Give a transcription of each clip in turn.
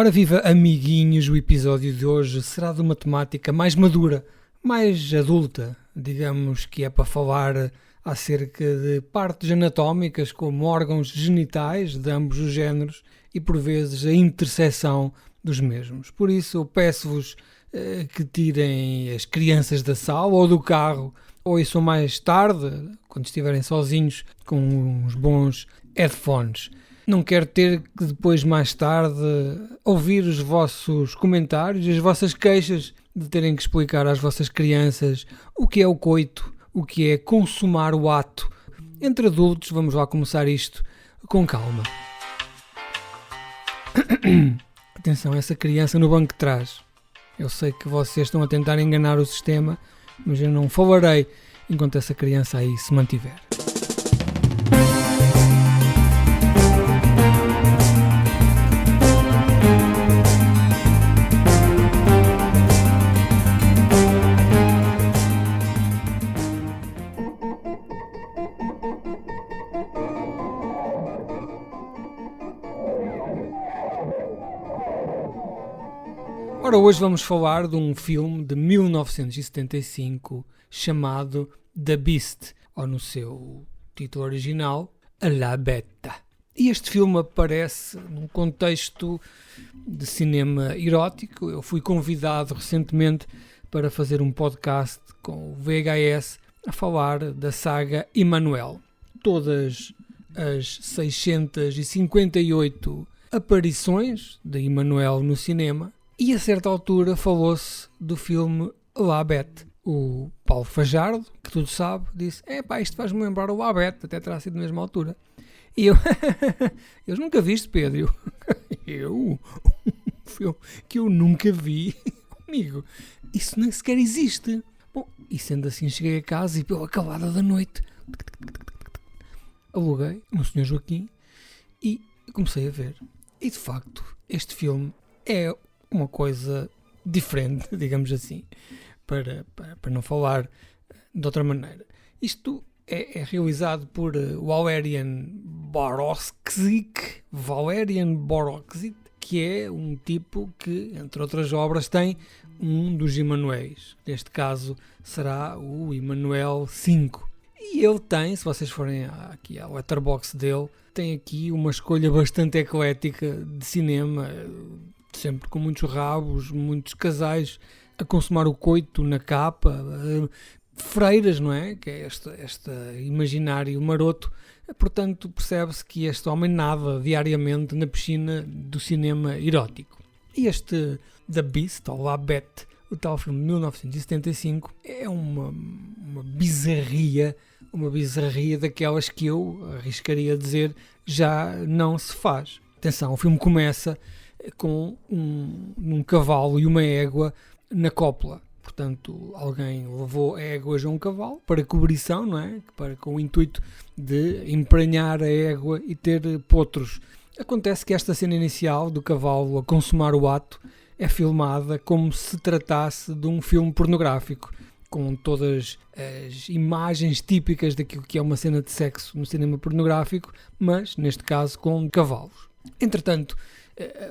Ora viva, amiguinhos, o episódio de hoje será de uma temática mais madura, mais adulta, digamos que é para falar acerca de partes anatómicas como órgãos genitais de ambos os géneros e por vezes a interseção dos mesmos. Por isso eu peço-vos que tirem as crianças da sala ou do carro, ou isso mais tarde, quando estiverem sozinhos com uns bons headphones. Não quero ter que depois, mais tarde, ouvir os vossos comentários, as vossas queixas de terem que explicar às vossas crianças o que é o coito, o que é consumar o ato. Entre adultos, vamos lá começar isto com calma. Atenção, essa criança no banco de trás. Eu sei que vocês estão a tentar enganar o sistema, mas eu não falarei enquanto essa criança aí se mantiver. Ora, hoje vamos falar de um filme de 1975 chamado The Beast, ou no seu título original, La Bête. E este filme aparece num contexto de cinema erótico. Eu fui convidado recentemente para fazer um podcast com o VHS a falar da saga Emanuele. Todas as 658 aparições de Emanuele no cinema. E a certa altura falou-se do filme La Bête. O Paulo Fajardo, que tudo sabe, disse: isto faz-me lembrar o La Bête, até terá sido da mesma altura. E eu nunca vi isto, Pedro. Um filme que eu nunca vi. Amigo, isso nem sequer existe. Bom, e sendo assim, cheguei a casa e pela calada da noite aluguei no Sr. Joaquim e comecei a ver. E de facto, este filme é uma coisa diferente, digamos assim, para não falar de outra maneira. Isto é realizado por Valerian Boroksic, que é um tipo que, entre outras obras, tem um dos Emanuéis. Neste caso será o Emanuele 5. E ele tem, se vocês forem aqui à letterbox dele, tem aqui uma escolha bastante eclética de cinema, sempre com muitos rabos, muitos casais a consumar o coito na capa, freiras, não é? Que é este imaginário maroto. Portanto, percebe-se que este homem nada diariamente na piscina do cinema erótico. E este The Beast, ou La Bête, o tal filme de 1975, é uma bizarria daquelas que eu arriscaria dizer já não se faz. Atenção, o filme começa com um cavalo e uma égua na cópula. Portanto, alguém levou éguas a um cavalo para cobrição, não é? Com o intuito de emprenhar a égua e ter potros. Acontece que esta cena inicial do cavalo a consumar o ato é filmada como se tratasse de um filme pornográfico, com todas as imagens típicas daquilo que é uma cena de sexo no cinema pornográfico, mas, neste caso, com cavalos. Entretanto,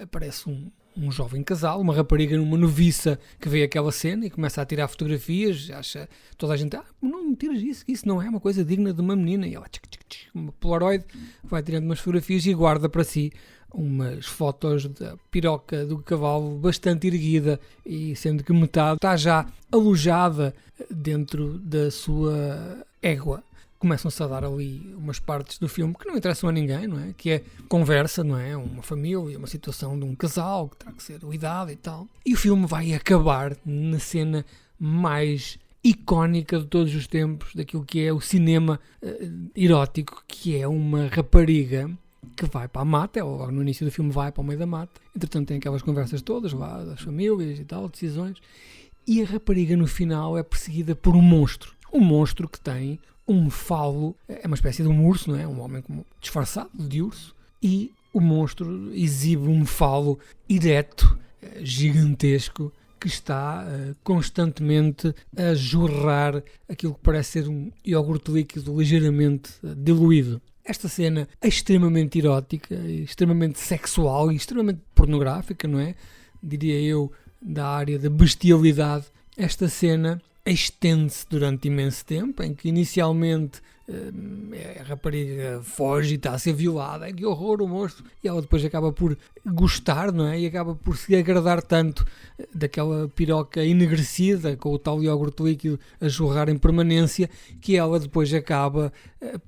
aparece um jovem casal, uma rapariga numa noviça que vê aquela cena e começa a tirar fotografias, acha toda a gente, não tiras isso não é uma coisa digna de uma menina, e ela, uma polaroid, vai tirando umas fotografias e guarda para si umas fotos da piroca do cavalo bastante erguida, e sendo que metade está já alojada dentro da sua égua. Começam-se a dar ali umas partes do filme que não interessam a ninguém, não é? Que é conversa, não é? Uma família, uma situação de um casal que terá que ser cuidado e tal. E o filme vai acabar na cena mais icónica de todos os tempos daquilo que é o cinema erótico, que é uma rapariga que vai para a mata, ou no início do filme vai para o meio da mata. Entretanto tem aquelas conversas todas lá das famílias e tal, decisões. E a rapariga no final é perseguida por um monstro. Um monstro que tem um falo, é uma espécie de um urso, não é? Um homem disfarçado de urso, e o monstro exibe um falo ereto, gigantesco, que está constantemente a jorrar aquilo que parece ser um iogurte líquido ligeiramente diluído. esta cena extremamente erótica, extremamente sexual e extremamente pornográfica, não é? Diria eu, da área da bestialidade. Esta cena estende-se durante imenso tempo, em que inicialmente a rapariga foge e está a ser violada, que horror o monstro, e ela depois acaba por gostar, não é? E acaba por se agradar tanto daquela piroca enegrecida, com o tal iogurte líquido a jorrar em permanência, que ela depois acaba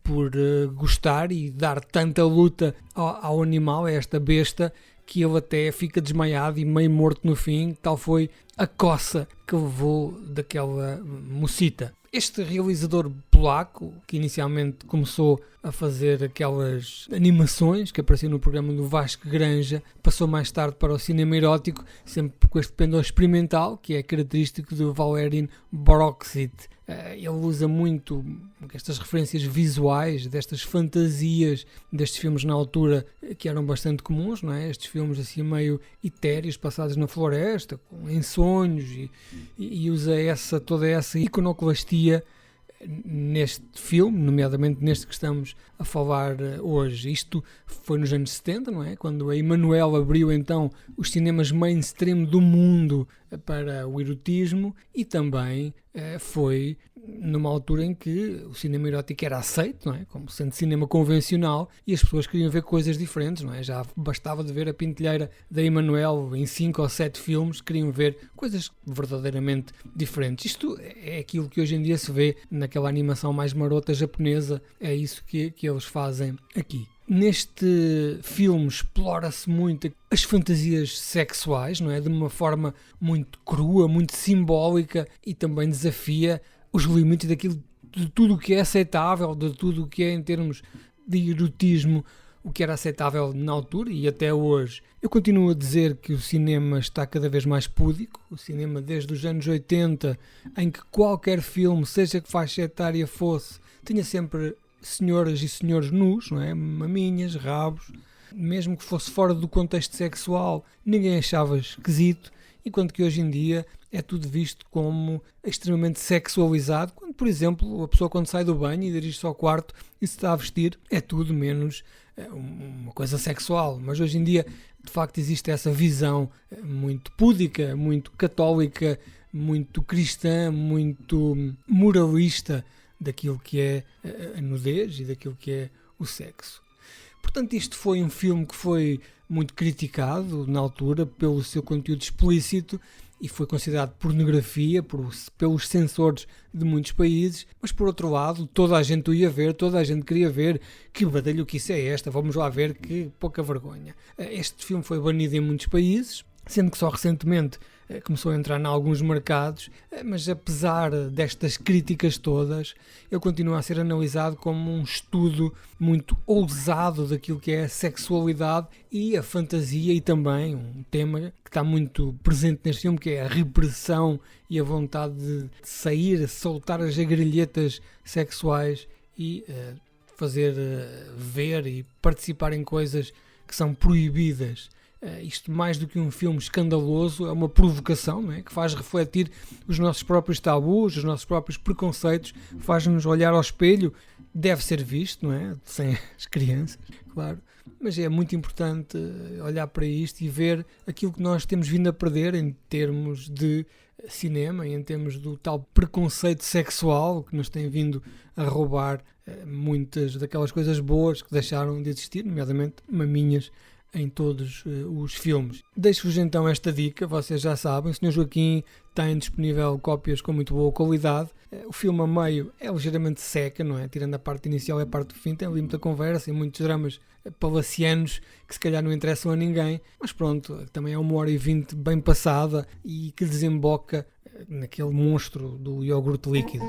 por gostar e dar tanta luta ao animal, a esta besta, que ele até fica desmaiado e meio morto no fim. Tal foi a coça que levou daquela mocita. Este realizador polaco, que inicialmente começou a fazer aquelas animações que apareciam no programa do Vasco Granja, passou mais tarde para o cinema erótico, sempre com este pendor experimental, que é característico do Valery Broksit. Ele usa muito estas referências visuais, destas fantasias, destes filmes na altura que eram bastante comuns, não é? Estes filmes assim meio etéreos, passados na floresta, em sonhos, e usa toda essa iconoclastia neste filme, nomeadamente neste que estamos a falar hoje. Isto foi nos anos 70, não é? Quando a Emanuel abriu então os cinemas mainstream do mundo para o erotismo, e também foi numa altura em que o cinema erótico era aceito, não é? Como sendo cinema convencional, e as pessoas queriam ver coisas diferentes, não é? Já bastava de ver a pintelheira da Emanuel em 5 ou 7 filmes, queriam ver coisas verdadeiramente diferentes. Isto é aquilo que hoje em dia se vê naquela animação mais marota japonesa, é isso que eles fazem aqui. Neste filme explora-se muito as fantasias sexuais, não é? De uma forma muito crua, muito simbólica, e também desafia os limites daquilo, de tudo o que é aceitável, de tudo o que é em termos de erotismo, o que era aceitável na altura e até hoje. Eu continuo a dizer que o cinema está cada vez mais púdico, o cinema desde os anos 80, em que qualquer filme, seja que faixa etária fosse, tinha sempre senhoras e senhores nus, não é? Maminhas, rabos, mesmo que fosse fora do contexto sexual, ninguém achava esquisito, enquanto que hoje em dia é tudo visto como extremamente sexualizado, quando, por exemplo, a pessoa quando sai do banho e dirige-se ao quarto e se está a vestir, é tudo menos uma coisa sexual. Mas hoje em dia, de facto, existe essa visão muito púdica, muito católica, muito cristã, muito moralista daquilo que é a nudez e daquilo que é o sexo. Portanto, isto foi um filme que foi muito criticado na altura pelo seu conteúdo explícito e foi considerado pornografia pelos censores de muitos países, mas por outro lado toda a gente o ia ver, toda a gente queria ver. Que badalhoquice é esta? Vamos lá ver, que pouca vergonha. Este filme foi banido em muitos países, sendo que só recentemente começou a entrar em alguns mercados, mas apesar destas críticas todas, ele continua a ser analisado como um estudo muito ousado daquilo que é a sexualidade e a fantasia, e também um tema que está muito presente neste filme, que é a repressão e a vontade de sair, soltar as agrilhetas sexuais e fazer ver e participar em coisas que são proibidas. Isto, mais do que um filme escandaloso, é uma provocação, não é? Que faz refletir os nossos próprios tabus, os nossos próprios preconceitos, faz-nos olhar ao espelho. Deve ser visto, não é? Sem as crianças, claro. Mas é muito importante olhar para isto e ver aquilo que nós temos vindo a perder em termos de cinema e em termos do tal preconceito sexual que nos tem vindo a roubar muitas daquelas coisas boas que deixaram de existir, nomeadamente maminhas, em todos os filmes. Deixo-vos então esta dica, vocês já sabem, o Sr. Joaquim tem disponível cópias com muito boa qualidade. O filme a meio é ligeiramente seca, não é? Tirando a parte inicial e a parte do fim, tem ali muita conversa e muitos dramas palacianos que se calhar não interessam a ninguém, mas pronto, também é 1h20 bem passada e que desemboca naquele monstro do iogurte líquido.